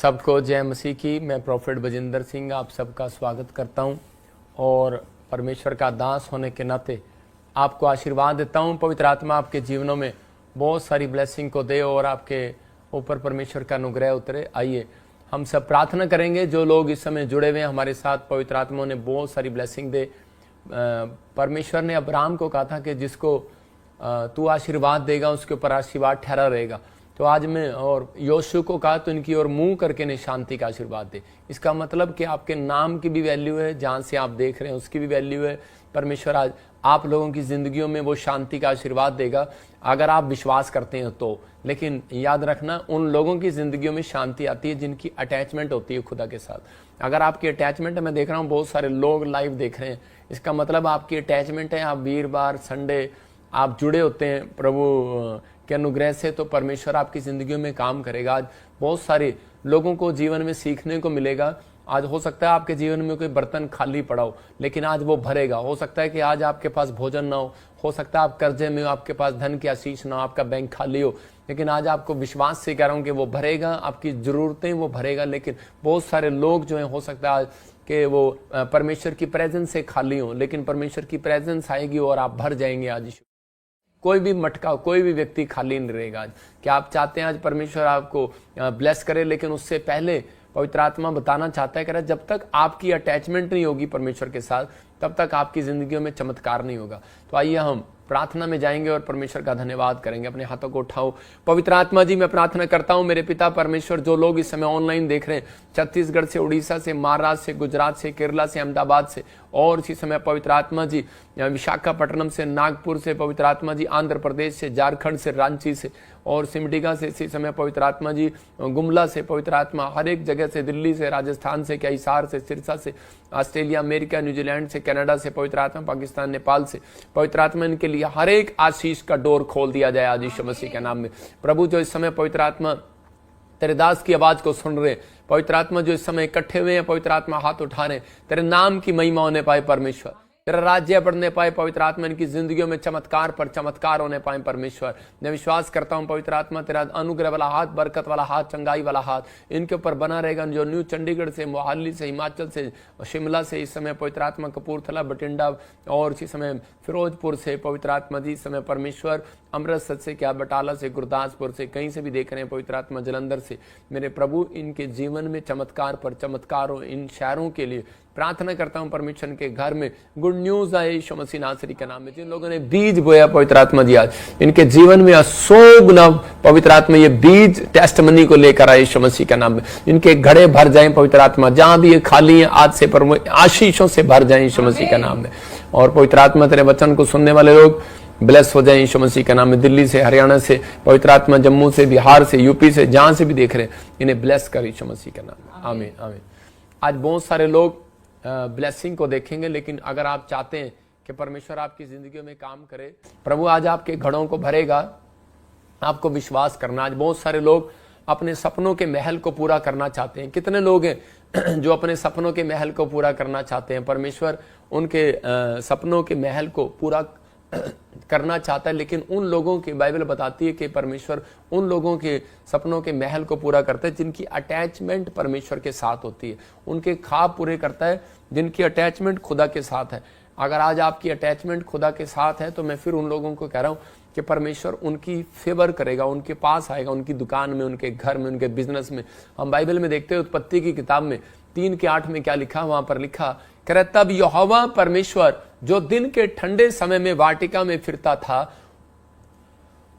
सबको जय मसीह की। मैं प्रोफेट बजिंदर सिंह आप सबका स्वागत करता हूं और परमेश्वर का दास होने के नाते आपको आशीर्वाद देता हूं। पवित्र आत्मा आपके जीवनों में बहुत सारी ब्लेसिंग को दे और आपके ऊपर परमेश्वर का अनुग्रह उतरे। आइए हम सब प्रार्थना करेंगे। जो लोग इस समय जुड़े हुए हैं हमारे साथ, पवित्र आत्मा ने बहुत सारी ब्लेसिंग दे। परमेश्वर ने अब्राहम को कहा था कि जिसको तू आशीर्वाद देगा उसके ऊपर आशीर्वाद ठहरा रहेगा। तो आज मैं और योशु को कहा तो इनकी ओर मुंह करके ने शांति का आशीर्वाद दे। इसका मतलब कि आपके नाम की भी वैल्यू है, जहां से आप देख रहे हैं उसकी भी वैल्यू है। परमेश्वर आज आप लोगों की जिंदगियों में वो शांति का आशीर्वाद देगा अगर आप विश्वास करते हैं तो। लेकिन याद रखना, उन लोगों की जिंदगियों में शांति आती है जिनकी अटैचमेंट होती है खुदा के साथ। अगर आपकी अटैचमेंट है, मैं देख रहा हूँ बहुत सारे लोग लाइव देख रहे हैं, इसका मतलब आपकी अटैचमेंट है। आप वीरवार संडे आप जुड़े होते हैं प्रभु के अनुग्रह से, तो परमेश्वर आपकी जिंदगियों में काम करेगा। आज बहुत सारे लोगों को जीवन में सीखने को मिलेगा। आज हो सकता है आपके जीवन में कोई बर्तन खाली पड़ा हो, लेकिन आज वो भरेगा। हो सकता है कि आज आपके पास भोजन ना हो सकता है आप कर्जे में हो, आपके पास धन की आशीष ना हो, आपका बैंक खाली हो, लेकिन आज आपको विश्वास से कह रहा हूं कि वो भरेगा। आपकी जरूरतें वो भरेगा। लेकिन बहुत सारे लोग जो है, हो सकता है आज कि वो परमेश्वर की प्रेजेंस से खाली हो, लेकिन परमेश्वर की प्रेजेंस आएगी और आप भर जाएंगे। आज कोई भी मटका, कोई भी व्यक्ति खाली नहीं रहेगा। आज क्या आप चाहते हैं आज परमेश्वर आपको ब्लेस करे, लेकिन उससे पहले पवित्र आत्मा बताना चाहता है कि जब तक आपकी अटैचमेंट नहीं होगी परमेश्वर के साथ, तब तक आपकी जिंदगियों में चमत्कार नहीं होगा। तो आइए हम प्रार्थना में जाएंगे और परमेश्वर का धन्यवाद करेंगे। अपने हाथों को उठाओ। पवित्र आत्मा जी, मैं प्रार्थना करता हूं मेरे पिता परमेश्वर, जो लोग इस समय ऑनलाइन देख रहे हैं, छत्तीसगढ़ से, उड़ीसा से, महाराष्ट्र से, गुजरात से, केरला से, अहमदाबाद से, और इसी समय पवित्र आत्मा जी विशाखापट्टनम से, नागपुर से, पवित्र आत्मा जी आंध्र प्रदेश से, झारखंड से, रांची से और सिमडेगा से, इसी समय पवित्र आत्मा जी गुमला से, पवित्र आत्मा हर एक जगह से, दिल्ली से, राजस्थान से, हिसार से, सिरसा से, ऑस्ट्रेलिया, अमेरिका, न्यूजीलैंड से, कनाडा से, पवित्र आत्मा पाकिस्तान, नेपाल से, पवित्र आत्मा इनके लिए हर एक आशीष का डोर खोल दिया जाए आज यीशु मसीह के नाम में। प्रभु, जो इस समय पवित्र आत्मा तेरे दास की आवाज को सुन रहे, पवित्र आत्मा जो इस समय इकट्ठे हुए हैं, पवित्र आत्मा हाथ उठा रहे, तेरे नाम की महिमा होने पाए परमेश्वर, तेरा राज्य बढ़ने पाए पवित्र आत्मा, इनकी जिंदगियों में चमत्कार पर चमत्कार होने पाए परमेश्वर। मैं विश्वास करता हूं पवित्र आत्मा तेरा अनुग्रह वाला हाथ, बरकत वाला हाथ, चंगाई वाला हाथ इनके ऊपर बना रहेगा। जो न्यू चंडीगढ़ से, मोहाली से, हिमाचल से, शिमला से, इस समय पवित्र आत्मा कपूरथला, बठिंडा और इसी समय फिरोजपुर से, पवित्र आत्मा जी इस समय परमेश्वर अमृतसर से, क्या बटाला से, गुरदासपुर से, कहीं से भी देख रहे हैं पवित्र आत्मा, जलंधर से, मेरे प्रभु इनके जीवन में चमत्कार पर चमत्कार हो। इन शहरों के लिए प्रार्थना करता हूं परमेश्वर के घर में गुड न्यूज आए यीशु मसीह नासरी के नाम में। जिन लोगों ने बीज बोया पवित्र आत्मा जी, आज इनके जीवन में 100 गुना पवित्र आत्मा ये बीज टेस्टमनी को लेकर आए यीशु मसीह के नाम में। इनके घड़े भर जाएं पवित्र आत्मा, जहां भी ये खाली है आज से पर आशीषों से भर जाएं यीशु मसीह के नाम में। और पवित्र आत्मा तेरे वचन को सुनने वाले लोग ब्लेस हो जाए यीशु मसीह के नाम में। दिल्ली से, हरियाणा से, पवित्र आत्मा जम्मू से, बिहार से, यूपी से, जहां से भी देख रहे हैं, इन्हें ब्लेस कर यीशु मसीह के नाम में। आमीन आमीन। आज बहुत सारे लोग ब्लेसिंग को देखेंगे, लेकिन अगर आप चाहते हैं कि परमेश्वर आपकी जिंदगी में काम करे, प्रभु आज आपके घड़ों को भरेगा, आपको विश्वास करना। आज बहुत सारे लोग अपने सपनों के महल को पूरा करना चाहते हैं। कितने लोग हैं जो अपने सपनों के महल को पूरा करना चाहते हैं? परमेश्वर उनके सपनों के महल को पूरा करना चाहता है, लेकिन उन लोगों की बाइबल बताती है कि परमेश्वर उन लोगों के सपनों के महल को पूरा करता है जिनकी अटैचमेंट परमेश्वर के साथ होती है। उनके ख्वाब पूरे करता है जिनकी अटैचमेंट खुदा के साथ है। अगर आज आपकी अटैचमेंट खुदा के साथ है, तो मैं फिर उन लोगों को कह रहा हूं कि परमेश्वर उनकी फेवर करेगा, उनके पास आएगा, उनकी दुकान में, उनके घर में, उनके बिजनेस में। हम बाइबल में देखते हैं उत्पत्ति की किताब में 3:8 में क्या लिखा, वहां पर लिखा, तब यहोवा परमेश्वर जो दिन के ठंडे समय में वाटिका में फिरता था,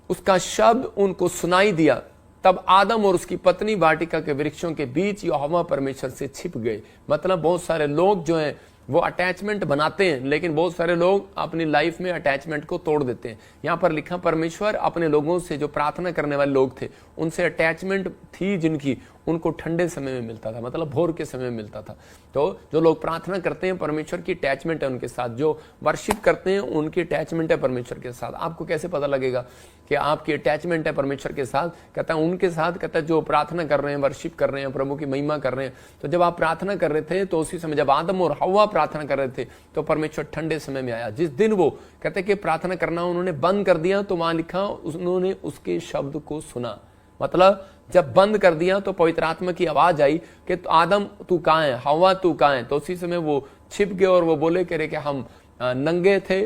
उसका शब्द उनको सुनाई दिया। तब आदम और उसकी पत्नी वाटिका के वृक्षों के बीच यहोवा परमेश्वर से छिप गए। मतलब बहुत सारे लोग जो हैं वो अटैचमेंट बनाते हैं, लेकिन बहुत सारे लोग अपनी लाइफ में अटैचमेंट को तोड़ देते हैं। यहां पर लिखा, परमेश्वर अपने लोगों से, जो प्रार्थना करने वाले लोग थे, उनसे अटैचमेंट थी जिनकी, उनको ठंडे समय में मिलता था, मतलब भोर के समय में मिलता था। तो जो लोग प्रार्थना करते हैं, परमेश्वर की अटैचमेंट है उनके साथ। जो वर्शिप करते हैं, उनकी अटैचमेंट है परमेश्वर के साथ। आपको कैसे पता लगेगा कि आपकी अटैचमेंट है परमेश्वर के साथ? कहता है उनके साथ, कहता है जो प्रार्थना कर रहे हैं, वर्शिप कर रहे हैं, प्रभु की महिमा कर रहे हैं। तो जब आप प्रार्थना कर रहे थे, तो उसी समय जब आदम और हव्वा प्रार्थना कर रहे थे, तो परमेश्वर ठंडे समय में आया। जिस दिन वो कहते कि प्रार्थना करना उन्होंने बंद कर दिया, तो वहां लिखा उन्होंने उसके शब्द को सुना। मतलब जब बंद कर दिया तो पवित्र आत्मा की आवाज आई कि आदम तू कहाँ है, हवा तू कहाँ है। तो उसी समय वो छिप गए और वो बोले कह रहे कि हम नंगे थे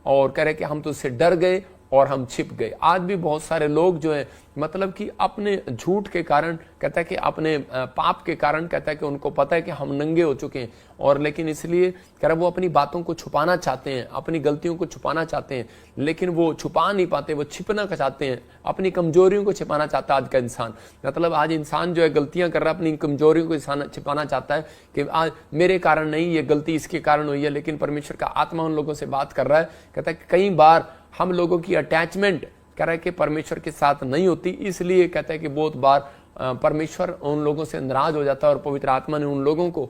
और कह रहे कि हम तुझसे डर गए और हम छिप गए। आज भी बहुत सारे लोग जो है मतलब कि अपने झूठ के कारण कहता है कि अपने पाप के कारण कहता है कि उनको पता है कि हम नंगे हो चुके हैं और लेकिन इसलिए कह रहा वो अपनी बातों को छुपाना चाहते हैं, अपनी गलतियों को छुपाना चाहते हैं, लेकिन वो छुपा नहीं पाते, वो छिपना चाहते हैं, अपनी कमजोरियों को छिपाना चाहता है आज का इंसान। मतलब आज इंसान जो है गलतियां कर रहा है, अपनी कमजोरियों को छिपाना चाहता है कि आज मेरे कारण नहीं, ये गलती इसके कारण हुई है। लेकिन परमेश्वर का आत्मा उन लोगों से बात कर रहा है, कहता है कि कई बार हम लोगों की अटैचमेंट कह रहा है कि परमेश्वर के साथ नहीं होती, इसलिए कहता है कि बहुत बार परमेश्वर उन लोगों से नाराज हो जाता है और पवित्र आत्मा ने उन लोगों को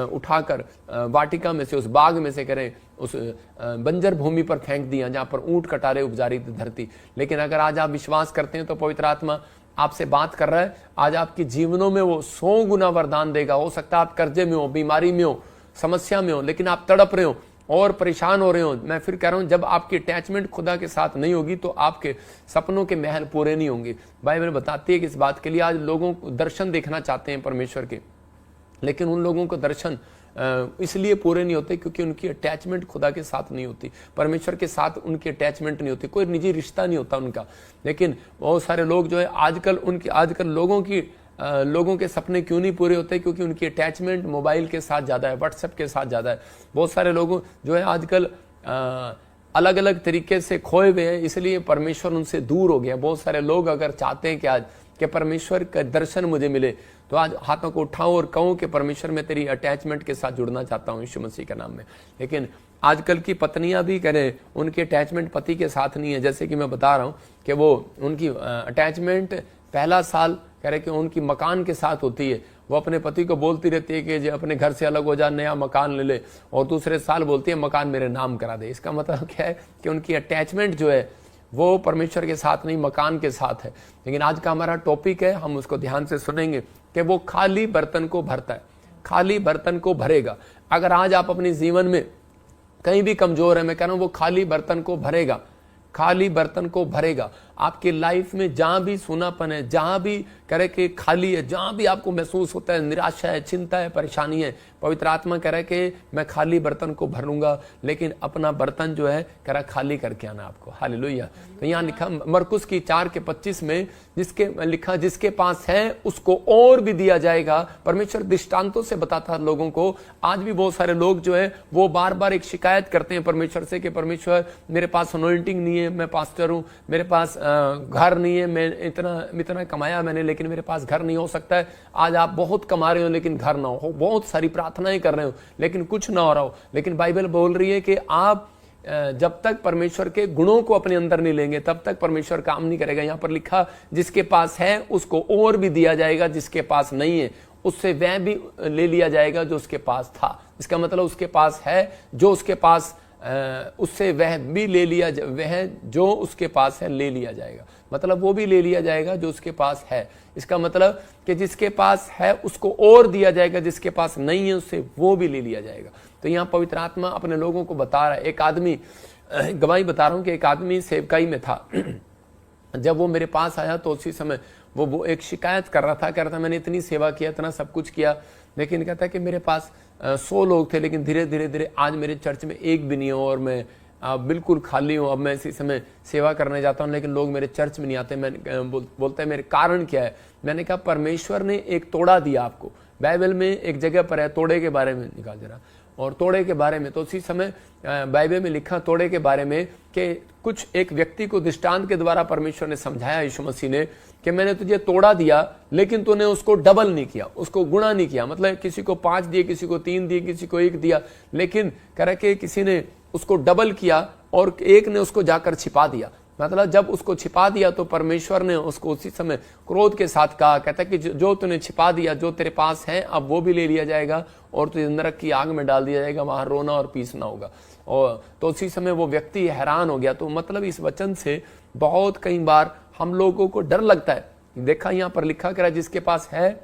उठाकर वाटिका में से, उस बाग में से करें उस बंजर भूमि पर फेंक दिया जहां पर ऊंट कटारे उपजारी थी धरती। लेकिन अगर आज आप विश्वास करते हैं तो पवित्र आत्मा आपसे बात कर रहा है, आज आपके जीवनों में वो 100 गुना वरदान देगा। हो सकता है आप कर्जे में हो, बीमारी में हो, समस्या में हो, लेकिन आप तड़प रहे हो और परेशान हो रहे हो। मैं फिर कह रहा हूं, जब आपकी अटैचमेंट खुदा के साथ नहीं होगी तो आपके सपनों के महल पूरे नहीं होंगे। बाइबल बताती है कि इस बात के लिए आज लोगों को दर्शन देखना चाहते हैं परमेश्वर के, लेकिन उन लोगों को दर्शन इसलिए पूरे नहीं होते क्योंकि उनकी अटैचमेंट खुदा के साथ नहीं होती, परमेश्वर के साथ उनकी अटैचमेंट नहीं होती, कोई निजी रिश्ता नहीं होता उनका। लेकिन बहुत सारे लोग जो है आजकल लोगों के सपने क्यों नहीं पूरे होते, क्योंकि उनकी अटैचमेंट मोबाइल के साथ ज़्यादा है, व्हाट्सएप के साथ ज़्यादा है। बहुत सारे लोग जो है आजकल अलग अलग तरीके से खोए हुए हैं, इसलिए परमेश्वर उनसे दूर हो गया। बहुत सारे लोग अगर चाहते हैं कि आज कि परमेश्वर का दर्शन मुझे मिले, तो आज हाथों को उठाओ और कहो कि परमेश्वर मैं तेरी अटैचमेंट के साथ जुड़ना चाहता हूँ यीशु मसीह के नाम में। लेकिन आजकल की पत्नियां भी करें, उनकी अटैचमेंट पति के साथ नहीं है। जैसे कि मैं बता रहा हूँ कि वो उनकी अटैचमेंट पहला साल कह रहे कि उनकी मकान के साथ होती है, वो अपने पति को बोलती रहती है कि अपने घर से अलग हो जा, नया मकान ले ले, और दूसरे साल बोलती है मकान मेरे नाम करा दे। इसका मतलब क्या है कि उनकी अटैचमेंट जो है वो परमेश्वर के साथ नहीं, मकान के साथ है। लेकिन आज का हमारा टॉपिक है, हम उसको ध्यान से सुनेंगे कि वो खाली बर्तन को भरता है, खाली बर्तन को भरेगा। अगर आज आप अपने जीवन में कहीं भी कमजोर है, मैं कह रहा हूं वो खाली बर्तन को भरेगा, खाली बर्तन को भरेगा। आपकी लाइफ में जहां भी सूनापन है, जहां भी करे कि खाली है, जहां भी आपको महसूस होता है निराशा है, चिंता है, परेशानी है, पवित्र आत्मा कह रहा है कि मैं खाली बर्तन को भर लूंगा। लेकिन अपना बर्तन जो है कह रहा खाली करके आना आपको। हालेलुया। तो यहाँ लिखा मरकुस की 4:25 में जिसके पास है उसको और भी दिया जाएगा। परमेश्वर दृष्टांतों से बताता है लोगों को। आज भी बहुत सारे लोग जो है वो बार बार एक शिकायत करते हैं परमेश्वर से कि परमेश्वर मेरे पास अनॉइंटिंग नहीं है, मैं पास्टर हूं, मेरे पास घर नहीं है, मैं इतना कमाया मैंने लेकिन मेरे पास घर नहीं। हो सकता है आज आप बहुत कमा रहे हो लेकिन घर ना हो, बहुत सारी प्रार्थनाएं कर रहे हो लेकिन कुछ ना हो रहा हो। लेकिन बाइबल बोल रही है कि आप जब तक परमेश्वर के गुणों को अपने अंदर नहीं लेंगे तब तक परमेश्वर काम नहीं करेगा। यहां पर लिखा जिसके पास है उसको और भी दिया जाएगा, जिसके पास नहीं है उससे वह भी ले लिया जाएगा जो उसके पास था। इसका मतलब उसके पास है जो उसके पास उससे वह भी ले लिया, वह जो उसके पास है ले लिया जाएगा। मतलब वो भी ले लिया जाएगा जो उसके पास है। इसका मतलब कि जिसके पास है उसको और दिया जाएगा, जिसके पास नहीं है उससे वो भी ले लिया जाएगा। तो यहाँ पवित्र आत्मा अपने लोगों को बता रहा है। एक आदमी, गवाही बता रहा हूं कि एक आदमी सेवकाई में था। जब वो मेरे पास आया तो उसी समय वो एक शिकायत कर रहा था मैंने इतनी सेवा किया, इतना सब कुछ किया, लेकिन कहता है कि मेरे पास 100 लोग थे लेकिन धीरे धीरे आज मेरे चर्च में एक भी नहीं हो और मैं बिल्कुल खाली हूँ। अब मैं इसी समय सेवा करने जाता हूँ लेकिन लोग मेरे चर्च में नहीं आते। मैं बोलता है मेरे कारण क्या है। मैंने कहा परमेश्वर ने एक तोड़ा दिया आपको। बाइबल में एक जगह पर है तोड़े के बारे में, निकाल जरा, और तोड़े के बारे में। तो उसी समय बाइबल में लिखा तोड़े के बारे में कि कुछ एक व्यक्ति को दृष्टांत के द्वारा परमेश्वर ने समझाया, यीशु मसीह ने, कि मैंने तुझे तोड़ा दिया लेकिन तूने उसको डबल नहीं किया, उसको गुणा नहीं किया। मतलब किसी को 5 दिए, किसी को 3 दिए, किसी को 1 दिया, लेकिन कह रहा कि किसी ने उसको डबल किया और एक ने उसको जाकर छिपा दिया। मतलब जब उसको छिपा दिया तो परमेश्वर ने उसको उसी समय क्रोध के साथ कहा, कहता कि जो तूने छिपा दिया, जो तेरे पास है अब वो भी ले लिया जाएगा और तुझे नरक की आग में डाल दिया जाएगा, वहां रोना और पीसना होगा। और तो उसी समय वो व्यक्ति हैरान हो गया। तो मतलब इस वचन से बहुत कई बार हम लोगों को डर लगता है। देखा यहाँ पर लिखा करा जिसके पास है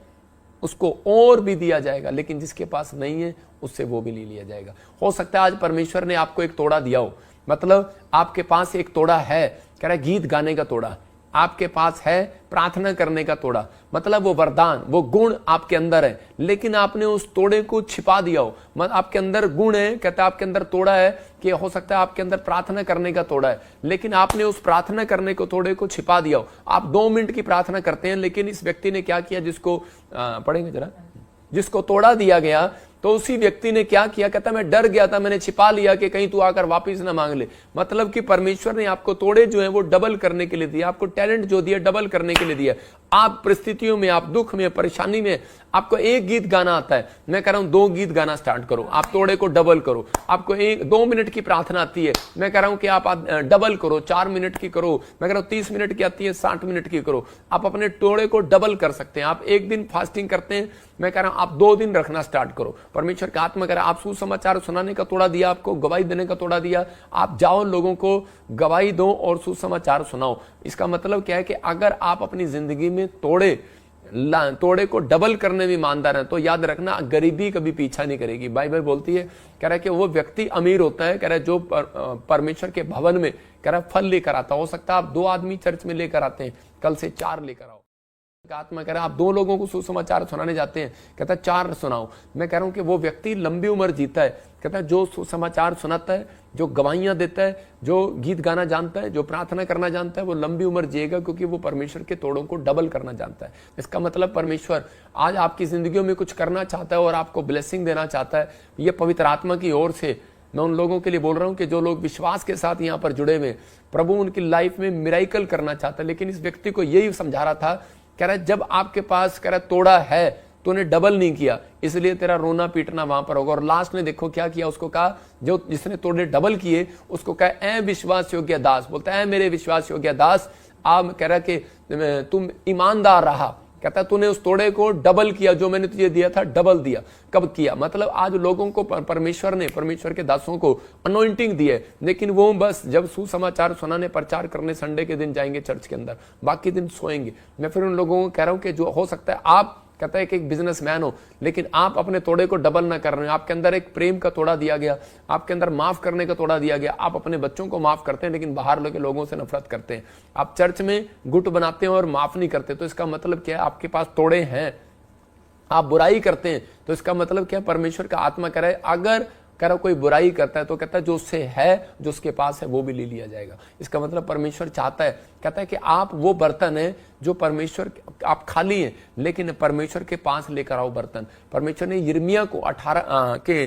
उसको और भी दिया जाएगा, लेकिन जिसके पास नहीं है उससे वो भी ले लिया जाएगा। हो सकता है आज परमेश्वर ने आपको एक तोड़ा दिया हो, मतलब आपके पास एक तोड़ा है, कह रहा है गीत गाने का तोड़ा, आपके पास है प्रार्थना करने का तोड़ा, मतलब वो वरदान, वो गुण आपके अंदर है, लेकिन आपने उस तोड़े को छिपा दिया हो। मतलब आपके अंदर गुण है, कहता है आपके अंदर तोड़ा है, कि हो सकता है आपके अंदर प्रार्थना करने का तोड़ा है, लेकिन आपने उस प्रार्थना करने को तोड़े को छिपा दिया हो। आप 2 मिनट की प्रार्थना करते हैं, लेकिन इस व्यक्ति ने क्या किया, जिसको पढ़ेंगे जरा, जिसको तोड़ा दिया गया, तो उसी व्यक्ति ने क्या किया, कहता मैं डर गया था, मैंने छिपा लिया कि कहीं तू आकर वापस ना मांग ले। मतलब कि परमेश्वर ने आपको तोड़े जो है वो डबल करने के लिए दिया, आपको टैलेंट जो दिया डबल करने के लिए दिया। आप परिस्थितियों में, आप दुख में, परेशानी में, आपको एक गीत गाना आता है, मैं कह रहा हूं 2 गीत गाना स्टार्ट करो, आप तोड़े को डबल करो। आपको 2 मिनट की प्रार्थना आती है, मैं कह रहा हूं कि आप डबल करो, 4 मिनट की करो, मैं कह रहा हूं 30 मिनट की आती है, 60 मिनट की करो। आप अपने तोड़े को डबल कर सकते हैं। आप 1 दिन फास्टिंग करते हैं, मैं कह रहा हूं आप 2 दिन रखना स्टार्ट करो। परमेश्वर का आत्मा कह रहा है, आप सुसमाचार सुनाने का तोड़ा दिया, आपको गवाही देने का तोड़ा दिया, आप जाओ लोगों को गवाही दो और सुसमाचार सुनाओ। इसका मतलब क्या है कि अगर आप अपनी जिंदगी में तोड़े को डबल करने में ईमानदार है, तो याद रखना गरीबी कभी पीछा नहीं करेगी। बाइबल बोलती है, कह रहा है कि वो व्यक्ति अमीर होता है, कह रहा है जो परमेश्वर के भवन में, कह रहा है फल लेकर आता। हो सकता है आप 2 आदमी चर्च में लेकर आते हैं, कल से 4 लेकर आओ। आत्मा कह रहा है आप 2 लोगों को सुसमाचार सुनाने जाते हैं, कहता है 4 सुनाओ। मैं कह रहा हूं कि वो व्यक्ति लंबी उम्र जीता है, कहता है जो सुसमाचार सुनाता है, जो गवाहियां देता है, जो गीत गाना जानता है, जो प्रार्थना करना जानता है, वो लंबी उम्र जिएगा, क्योंकि वो परमेश्वर के तोड़ों को डबल करना जानता है। इसका मतलब परमेश्वर आज आपकी जिंदगियों में कुछ करना चाहता है और आपको ब्लेसिंग देना चाहता है। ये पवित्र आत्मा की ओर से मैं उन लोगों के लिए बोल रहा हूं कि जो लोग विश्वास के साथ यहां पर जुड़े हुए, प्रभु उनकी लाइफ में मिराइकल करना चाहता है। लेकिन इस व्यक्ति को यही समझा रहा था, कह रहा है जब आपके पास कह रहा तोड़ा है तूने डबल नहीं किया, इसलिए तेरा रोना पीटना वहां पर होगा। और लास्ट में देखो क्या किया, उसको कहा, जो जिसने तोड़े डबल किए उसको कहा, ऐ विश्वास योग्य दास, बोलता है मेरे विश्वास योग्य दास, आप कह रहा कि तुम ईमानदार रहा, कहता तूने उस तोड़े को डबल किया, जो मैंने तुझे दिया था डबल दिया। कब किया, मतलब आज लोगों को परमेश्वर के दासों को अनॉइंटिंग दी है, लेकिन वो बस जब सुसमाचार सुनाने, प्रचार करने संडे के दिन जाएंगे चर्च के अंदर, बाकी दिन सोएंगे। मैं फिर उन लोगों को कह रहा हूं कि जो हो सकता है आप, कहता है कि एक बिजनेसमैन हो, लेकिन आप अपने तोड़े को डबल ना कर रहे हो। आपके अंदर एक प्रेम का तोड़ा दिया गया, आपके अंदर माफ करने का तोड़ा दिया गया। आप अपने बच्चों को माफ करते हैं, लेकिन बाहर के लोगों से नफरत करते हैं। आप चर्च में गुट बनाते हैं और माफ नहीं करते, तो इसका मतलब क्या है, आपके पास तोड़े हैं। आप बुराई करते हैं, तो इसका मतलब क्या है, परमेश्वर का आत्मा कह रहा है अगर कह रहा कोई बुराई करता है, तो कहता है जो उससे है, जो उसके पास है, वो भी ले लिया जाएगा। इसका मतलब परमेश्वर चाहता है, कहता है कि आप वो बर्तन है जो परमेश्वर, आप खाली हैं लेकिन परमेश्वर के पास लेकर आओ बर्तन। परमेश्वर ने यिर्मयाह को 18 के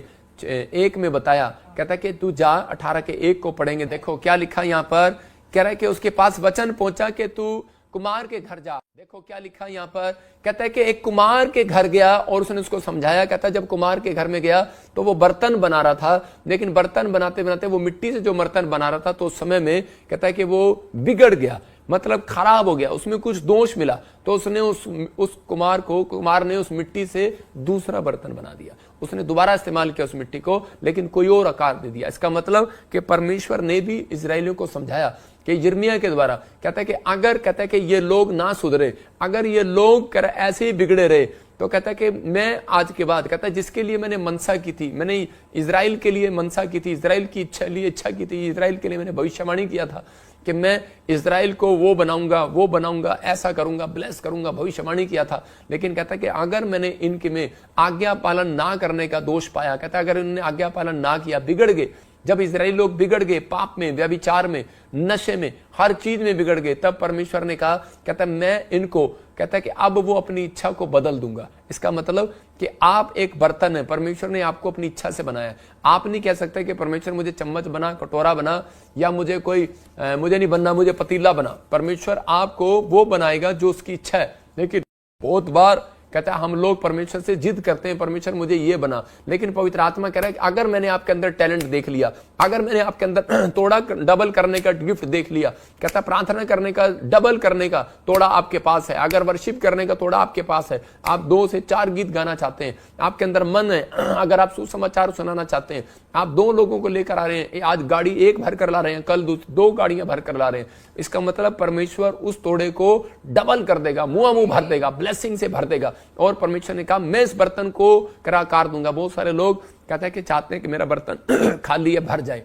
1 में बताया, कहता है कि तू जा, 18 के 1 को पढ़ेंगे, देखो क्या लिखा यहाँ पर, कह रहा है कि उसके पास वचन पहुंचा कि तू कुमार के घर जा। देखो क्या लिखा यहाँ पर, कहता है कि एक कुमार के घर गया और उसने उसको समझाया। कहता है जब कुमार के घर में गया तो वो बर्तन बना रहा था, लेकिन बर्तन बनाते बनाते वो मिट्टी से जो बर्तन बना रहा था, तो उस समय में कहता है कि वो बिगड़ गया, मतलब खराब हो गया, उसमें कुछ दोष मिला। तो उसने उस कुमार ने उस मिट्टी से दूसरा बर्तन बना दिया, उसने दोबारा इस्तेमाल किया उस मिट्टी को, लेकिन कोई और आकार दे दिया। इसका मतलब कि परमेश्वर ने भी इजराइलियों को समझाया कि यिर्मयाह के द्वारा, कहता है कि अगर, कहता है कि ये लोग ना सुधरे, अगर ये लोग ऐसे ही बिगड़े रहे, तो कहता है कि मैं आज के बाद, कहता है जिसके लिए मैंने मनसा की थी, मैंने इजराइल के लिए मनसा की थी, इजराइल की इच्छा की थी, इजराइल के लिए मैंने भविष्यवाणी किया था कि मैं इजराइल को वो बनाऊंगा, ऐसा करूंगा, ब्लेस करूंगा, भविष्यवाणी किया था। लेकिन कहता है कि अगर मैंने इनके में आज्ञा पालन ना करने का दोष पाया, कहता है अगर इन्होंने आज्ञा पालन ना किया, बिगड़ गए, जब इजराइल लोग बिगड़ गए, पाप में, व्यभिचार में, नशे में, हर चीज में बिगड़ गए, तब परमेश्वर ने कहा, कहता है मैं इनको, कहता है कि अब वो अपनी इच्छा को बदल दूंगा। इसका मतलब कि आप एक बर्तन है, परमेश्वर ने आपको अपनी इच्छा से बनाया। आप नहीं कह सकते कि परमेश्वर मुझे चम्मच बना, कटोरा बना, या मुझे नहीं बनना, मुझे पतीला बना। परमेश्वर आपको वो बनाएगा जो उसकी इच्छा है। लेकिन बहुत बार कहता है हम लोग परमेश्वर से जिद करते हैं, परमेश्वर मुझे ये बना, लेकिन पवित्र आत्मा कह रहा है कि अगर मैंने आपके अंदर टैलेंट देख लिया, अगर मैंने आपके अंदर तोड़ा डबल करने का गिफ्ट देख लिया, कहता है प्रार्थना करने का, डबल करने का तोड़ा आपके पास है, अगर वर्शिप करने का तोड़ा आपके पास है, आप 2 से 4 गीत गाना चाहते हैं, आपके अंदर मन है, अगर आप सुसमाचार सुनाना चाहते हैं, आप 2 लोगों को लेकर आ रहे हैं, आज गाड़ी 1 भर कर ला रहे हैं, कल 2 गाड़ियां भर कर ला रहे हैं, इसका मतलब परमेश्वर उस तोड़े को डबल कर देगा, मुंह भर देगा, ब्लेसिंग से भर देगा। और परमेश्वर ने कहा मैं इस बर्तन को आकार दूंगा। बहुत सारे लोग कहते हैं कि चाहते हैं कि मेरा बर्तन खाली है, भर जाए,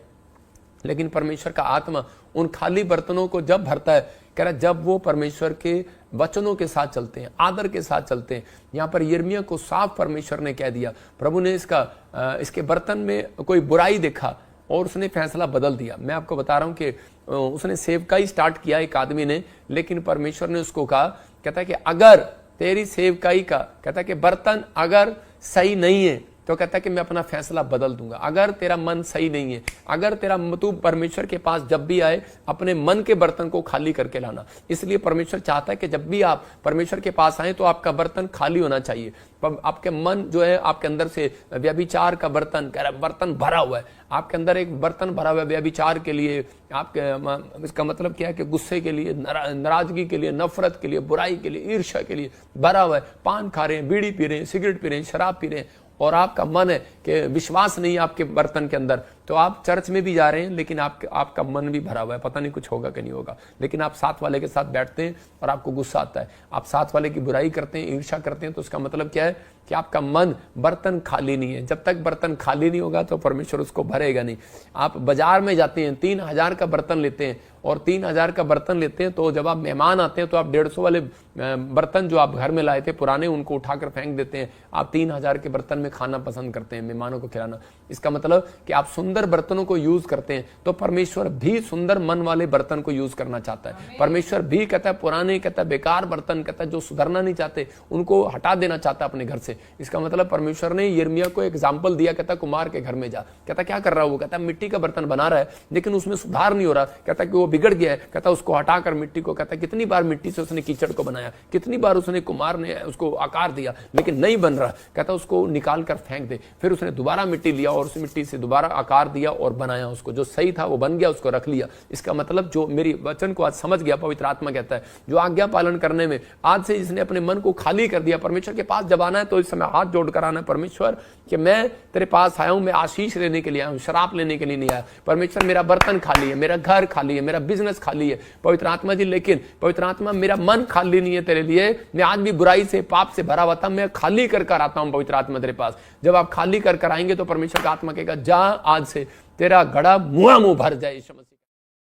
लेकिन परमेश्वर का आत्मा उन खाली बर्तनों को जब भरता है, कह रहा जब वो परमेश्वर के वचनों के साथ चलते हैं, आदर के साथ चलते हैं। यहाँ पर यिर्मयाह को साफ परमेश्वर ने कह दिया, प्रभु ने इसके बर्तन में कोई बुराई देखा और उसने फैसला बदल दिया। मैं आपको बता रहा हूं कि उसने सेवकाई स्टार्ट किया एक आदमी ने, लेकिन परमेश्वर ने उसको कहा, कहता है कि अगर तेरी सेवकाई का, कहता है कि बर्तन अगर सही नहीं है तो कहता है कि मैं अपना फैसला बदल दूंगा। अगर तेरा मन सही नहीं है, अगर तू परमेश्वर के पास जब भी आए अपने मन के बर्तन को खाली करके लाना। इसलिए परमेश्वर चाहता है कि जब भी आप परमेश्वर के पास आए तो आपका बर्तन खाली होना चाहिए। आपके मन जो है, आपके अंदर से व्यभिचार का बर्तन, कह रहा बर्तन भरा हुआ है, आपके अंदर एक बर्तन भरा हुआ है व्यभिचार के लिए, आपके इसका मतलब क्या है कि गुस्से के लिए, नाराजगी के लिए, नफरत के लिए, बुराई के लिए, ईर्ष्या के लिए भरा हुआ है। पान खा रहे हैं, बीड़ी पी रहे हैं, सिगरेट पी रहे हैं, शराब पी रहे हैं, और आपका मन है कि विश्वास नहीं है आपके बर्तन के अंदर, तो आप चर्च में भी जा रहे हैं लेकिन आपका मन भी भरा हुआ है, पता नहीं कुछ होगा कि नहीं होगा। लेकिन आप साथ वाले के साथ बैठते हैं और आपको गुस्सा आता है, आप साथ वाले की बुराई करते हैं, ईर्ष्या करते हैं, तो उसका मतलब क्या है कि आपका मन, बर्तन खाली नहीं है। जब तक बर्तन खाली नहीं होगा तो परमेश्वर उसको भरेगा नहीं। आप बाजार में जाते हैं, 3000 का बर्तन लेते हैं, और 3000 का बर्तन लेते हैं तो जब आप मेहमान आते हैं तो आप 150 वाले बर्तन जो आप घर में लाए थे पुराने, उनको उठाकर फेंक देते हैं। आप 3000 के बर्तन में खाना पसंद करते हैं, मेहमानों को खिलाना। इसका मतलब कि आप सुंदर बर्तनों को यूज करते हैं, तो परमेश्वर भी सुंदर मन वाले बर्तन को यूज करना चाहता है। परमेश्वर भी कहता है पुराने, कहता है बेकार बर्तन, कहता है जो सुधरना नहीं चाहते उनको हटा देना चाहता है अपने घर से। इसका मतलब परमेश्वर ने यिर्मयाह को एग्जाम्पल दिया, कहता कुमार के घर में जा। कहता क्या कर रहा है वो, कहता मिट्टी का बर्तन बना रहा है लेकिन उसमें सुधार नहीं हो रहा, कहता कि वो बिगड़ गया है, कहता उसको हटाकर मिट्टी को, कहता कितनी बार मिट्टी से उसने कीचड़ को बनाया, कितनी बार उसने कुमार ने उसको आकार दिया लेकिन नहीं बन रहा, कहता उसको निकाल कर फेंक दे। फिर उसने दोबारा मिट्टी लिया और उस मिट्टी से दोबारा आकार दिया और बनाया उसको, जो सही था वो बन गया, उसको रख लिया। इसका मतलब जो मेरी वचन को आज समझ गया, पवित्र आत्मा कहता है जो आज्ञा पालन करने में आज से इसने अपने मन को खाली कर दिया, परमेश्वर के पास जब आना है तो इस समय हाथ जोड़कर आना है, परमेश्वर कि मैं तेरे पास आया हूं, मैं आशीष लेने के लिए आया हूं, शराब लेने के लिए नहीं आया। परमेश्वर मेरा बर्तन खाली है, मेरा घर खाली है, मेरा बिजनेस खाली है पवित्र आत्मा जी, लेकिन पवित्र आत्मा मेरा मन खाली नहीं है तेरे लिए। मैं आज भी बुराई से, पाप से भरा हुआ था, मैं खाली कर कर आता हूं पवित्र आत्मा तेरे पास। जब आप खाली कर कर आएंगे तो परमेश्वर का आत्मा कहेगा जा आज से तेरा घड़ा मुंह भर जाए यीशु मसीह,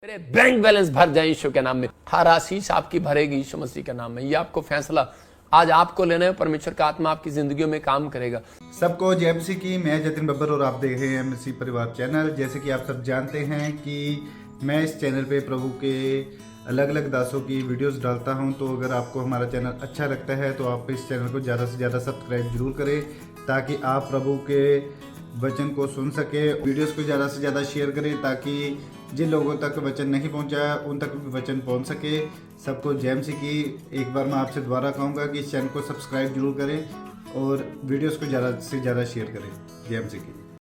तेरे बैंक बैलेंस भर जाए यीशु के नाम में, हर आशीष आपकी भरेगी यीशु मसीह के नाम में। ये आपको फैसला आज आपको लेना है, परमेश्वर का आत्मा आपकी जिंदगियों में काम करेगा। सबको जय मसीह की, मैं जतिन बब्बर और आप देख रहे हैं मसीह परिवार चैनल। जैसे कि आप सब जानते हैं कि मैं इस चैनल पे प्रभु के अलग अलग दासों की वीडियोस डालता हूं, तो अगर आपको हमारा चैनल अच्छा लगता है तो आप इस चैनल को ज़्यादा से ज़्यादा सब्सक्राइब जरूर करें ताकि आप प्रभु के वचन को सुन सके। वीडियोस को ज़्यादा से ज़्यादा शेयर करें ताकि जिन लोगों तक वचन नहीं पहुंचा उन तक भी वचन पहुंच सके। सबको जय मसीह की। एक बार मैं आपसे दोबारा कहूँगा कि इस चैनल को सब्सक्राइब जरूर करें और वीडियोस को ज़्यादा से ज़्यादा शेयर करें। जय मसीह की।